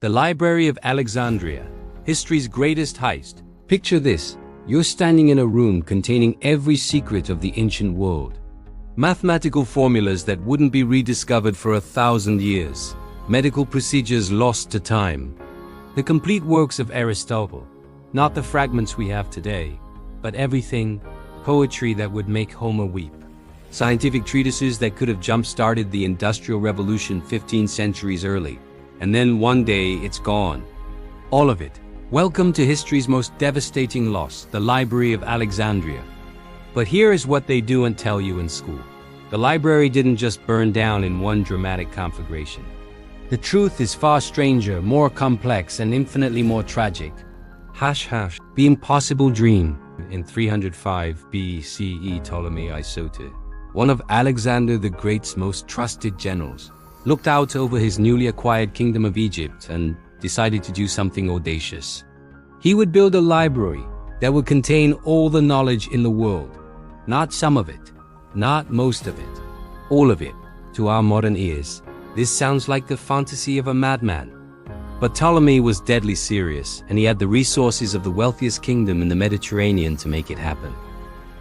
The Library of Alexandria, history's greatest heist. Picture this, you're standing in a room containing every secret of the ancient world. Mathematical formulas that wouldn't be rediscovered for 1,000 years. Medical procedures lost to time. The complete works of Aristotle, not the fragments we have today, but everything, poetry that would make Homer weep. Scientific treatises that could have jump-started the Industrial Revolution 15 centuries early. And then one day it's gone. All of it. Welcome to history's most devastating loss, the Library of Alexandria. But here is what they do and tell you in school. The library didn't just burn down in one dramatic conflagration. The truth is far stranger, more complex, and infinitely more tragic. The impossible dream. In 305 BCE, Ptolemy Isoter, one of Alexander the Great's most trusted generals, looked out over his newly acquired kingdom of Egypt and decided to do something audacious. He would build a library that would contain all the knowledge in the world. Not some of it, not most of it, all of it. To our modern ears, this sounds like the fantasy of a madman. But Ptolemy was deadly serious, and he had the resources of the wealthiest kingdom in the Mediterranean to make it happen.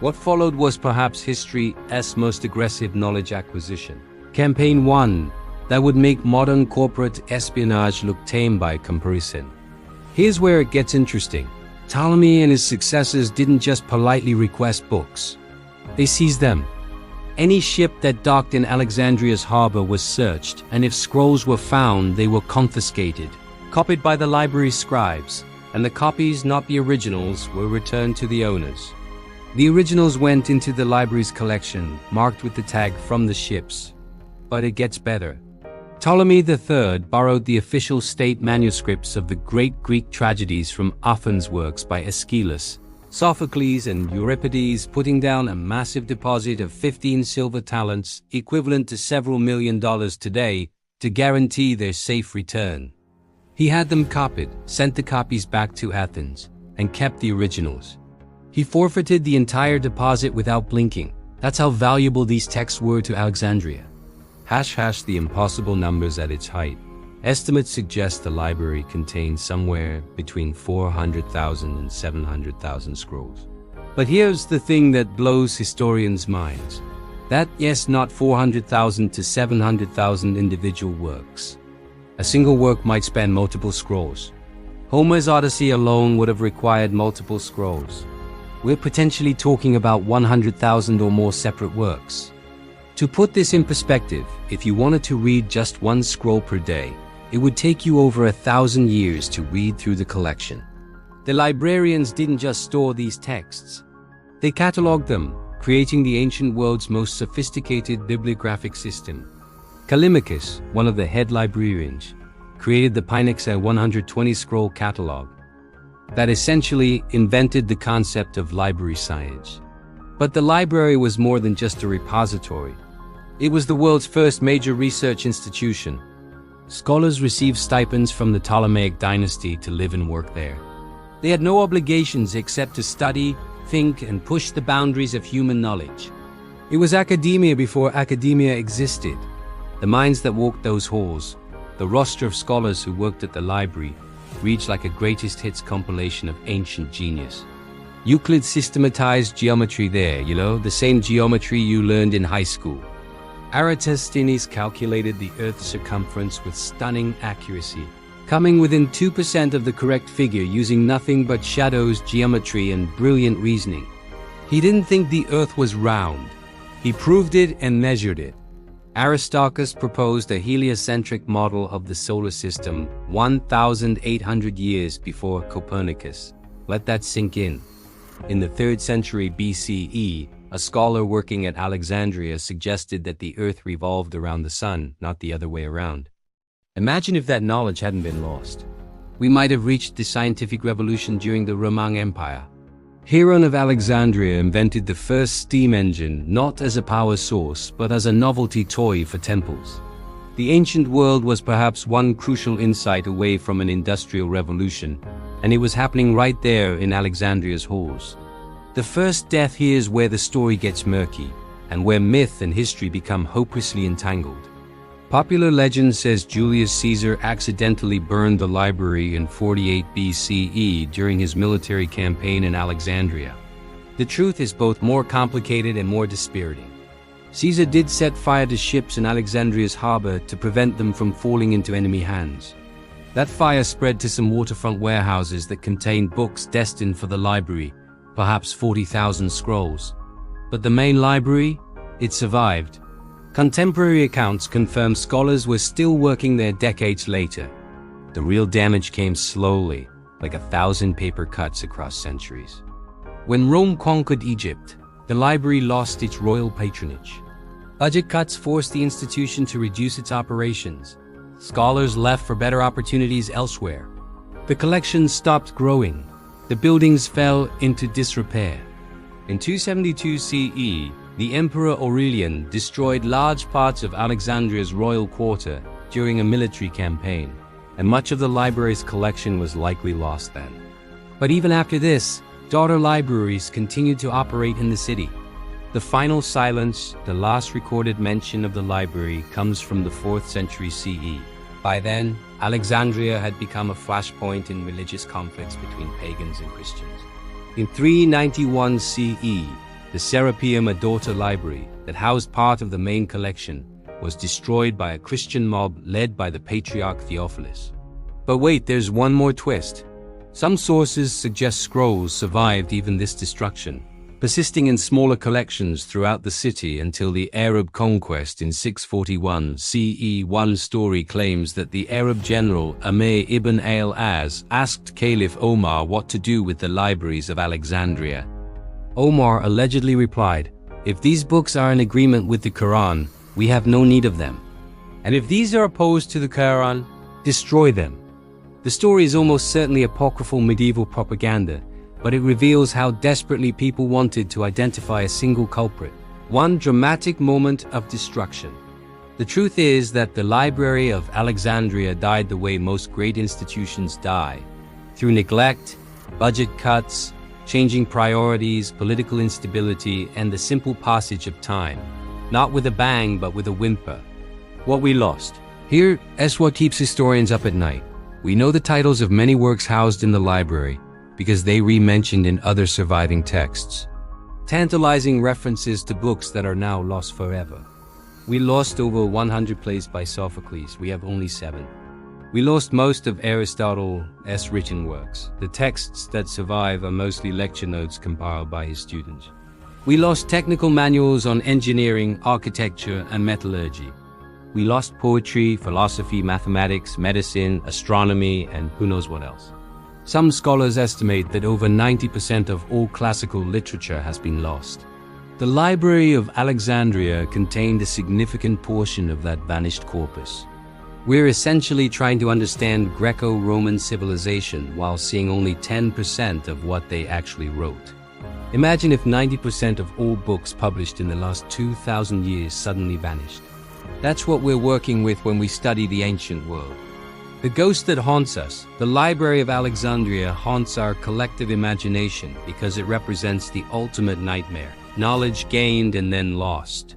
What followed was perhaps history's most aggressive knowledge acquisition. Campaign 1, that would make modern corporate espionage look tame by comparison. Here's where it gets interesting. Ptolemy and his successors didn't just politely request books. They seized them. Any ship that docked in Alexandria's harbor was searched, and if scrolls were found, they were confiscated, copied by the library's scribes, and the copies, not the originals, were returned to the owners. The originals went into the library's collection, marked with the tag "from the ships." But it gets better. Ptolemy III borrowed the official state manuscripts of the great Greek tragedies from Athens' works by Aeschylus, Sophocles, and Euripides, putting down a massive deposit of 15 silver talents, equivalent to several $1 million today, to guarantee their safe return. He had them copied, sent the copies back to Athens, and kept the originals. He forfeited the entire deposit without blinking. That's how valuable these texts were to Alexandria. The impossible numbers at its height. Estimates suggest the library contained somewhere between 400,000 and 700,000 scrolls. But here's the thing that blows historians' minds. Yes, not 400,000 to 700,000 individual works. A single work might span multiple scrolls. Homer's Odyssey alone would have required multiple scrolls. We're potentially talking about 100,000 or more separate works. To put this in perspective, if you wanted to read just one scroll per day, it would take you over 1,000 years to read through the collection. The librarians didn't just store these texts. They cataloged them, creating the ancient world's most sophisticated bibliographic system. Callimachus, one of the head librarians, created the Pinaxa 120-scroll catalog that essentially invented the concept of library science. But the library was more than just a repository. It was the world's first major research institution. Scholars received stipends from the Ptolemaic dynasty to live and work there. They had no obligations except to study, think, and push the boundaries of human knowledge. It was academia before academia existed. The minds that walked those halls, the roster of scholars who worked at the library, reads like a greatest hits compilation of ancient genius. Euclid systematized geometry there, the same geometry you learned in high school. Eratosthenes calculated the Earth's circumference with stunning accuracy, coming within 2% of the correct figure using nothing but shadows, geometry, and brilliant reasoning. He didn't think the Earth was round. He proved it and measured it. Aristarchus proposed a heliocentric model of the solar system 1,800 years before Copernicus. Let that sink in. In the 3rd century BCE, a scholar working at Alexandria suggested that the Earth revolved around the sun, not the other way around. Imagine if that knowledge hadn't been lost. We might have reached the scientific revolution during the Roman Empire. Heron of Alexandria invented the first steam engine, not as a power source, but as a novelty toy for temples. The ancient world was perhaps one crucial insight away from an industrial revolution, and it was happening right there in Alexandria's halls. The first death here is where the story gets murky, and where myth and history become hopelessly entangled. Popular legend says Julius Caesar accidentally burned the library in 48 BCE during his military campaign in Alexandria. The truth is both more complicated and more dispiriting. Caesar did set fire to ships in Alexandria's harbor to prevent them from falling into enemy hands. That fire spread to some waterfront warehouses that contained books destined for the library, perhaps 40,000 scrolls. But the main library? It survived. Contemporary accounts confirm scholars were still working there decades later. The real damage came slowly, like 1,000 paper cuts across centuries. When Rome conquered Egypt, the library lost its royal patronage. Budget cuts forced the institution to reduce its operations. Scholars left for better opportunities elsewhere. The collection stopped growing. The buildings fell into disrepair. In 272 CE, the Emperor Aurelian destroyed large parts of Alexandria's royal quarter during a military campaign, and much of the library's collection was likely lost then. But even after this, daughter libraries continued to operate in the city. The final silence, the last recorded mention of the library, comes from the 4th century CE. By then, Alexandria had become a flashpoint in religious conflicts between pagans and Christians. In 391 CE, the Serapeum, a daughter library that housed part of the main collection, was destroyed by a Christian mob led by the Patriarch Theophilus. But wait, there's one more twist. Some sources suggest scrolls survived even this destruction, persisting in smaller collections throughout the city until the Arab conquest in 641 CE. One story claims that the Arab general Amr ibn al-As asked Caliph Omar what to do with the libraries of Alexandria. Omar allegedly replied, "If these books are in agreement with the Quran, we have no need of them. And if these are opposed to the Quran, destroy them." The story is almost certainly apocryphal medieval propaganda, but it reveals how desperately people wanted to identify a single culprit. One dramatic moment of destruction. The truth is that the Library of Alexandria died the way most great institutions die, through neglect, budget cuts, changing priorities, political instability, and the simple passage of time. Not with a bang, but with a whimper. What we lost. Here is what keeps historians up at night. We know the titles of many works housed in the library because they re-mentioned in other surviving texts. Tantalizing references to books that are now lost forever. We lost over 100 plays by Sophocles. We have only 7. We lost most of Aristotle's written works. The texts that survive are mostly lecture notes compiled by his students. We lost technical manuals on engineering, architecture, and metallurgy. We lost poetry, philosophy, mathematics, medicine, astronomy, and who knows what else. Some scholars estimate that over 90% of all classical literature has been lost. The Library of Alexandria contained a significant portion of that vanished corpus. We're essentially trying to understand Greco-Roman civilization while seeing only 10% of what they actually wrote. Imagine if 90% of all books published in the last 2,000 years suddenly vanished. That's what we're working with when we study the ancient world. The ghost that haunts us, the Library of Alexandria, haunts our collective imagination because it represents the ultimate nightmare, knowledge gained and then lost.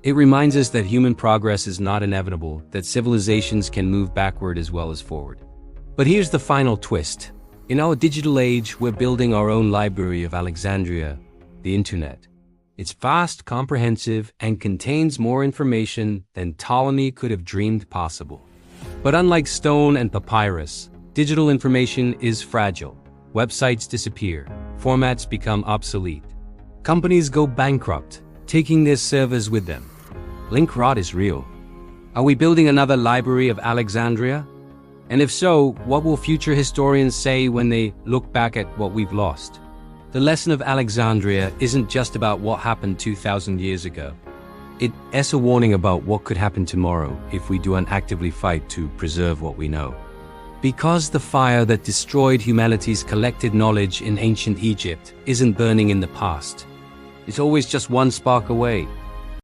It reminds us that human progress is not inevitable, that civilizations can move backward as well as forward. But here's the final twist. In our digital age, we're building our own Library of Alexandria, the internet. It's vast, comprehensive, and contains more information than Ptolemy could have dreamed possible. But unlike stone and papyrus, digital information is fragile. Websites disappear, formats become obsolete. Companies go bankrupt, taking their servers with them. Link rot is real. Are we building another Library of Alexandria? And if so, what will future historians say when they look back at what we've lost? The lesson of Alexandria isn't just about what happened 2,000 years ago. It's a warning about what could happen tomorrow if we don't actively fight to preserve what we know. Because the fire that destroyed humanity's collected knowledge in ancient Egypt isn't burning in the past. It's always just one spark away.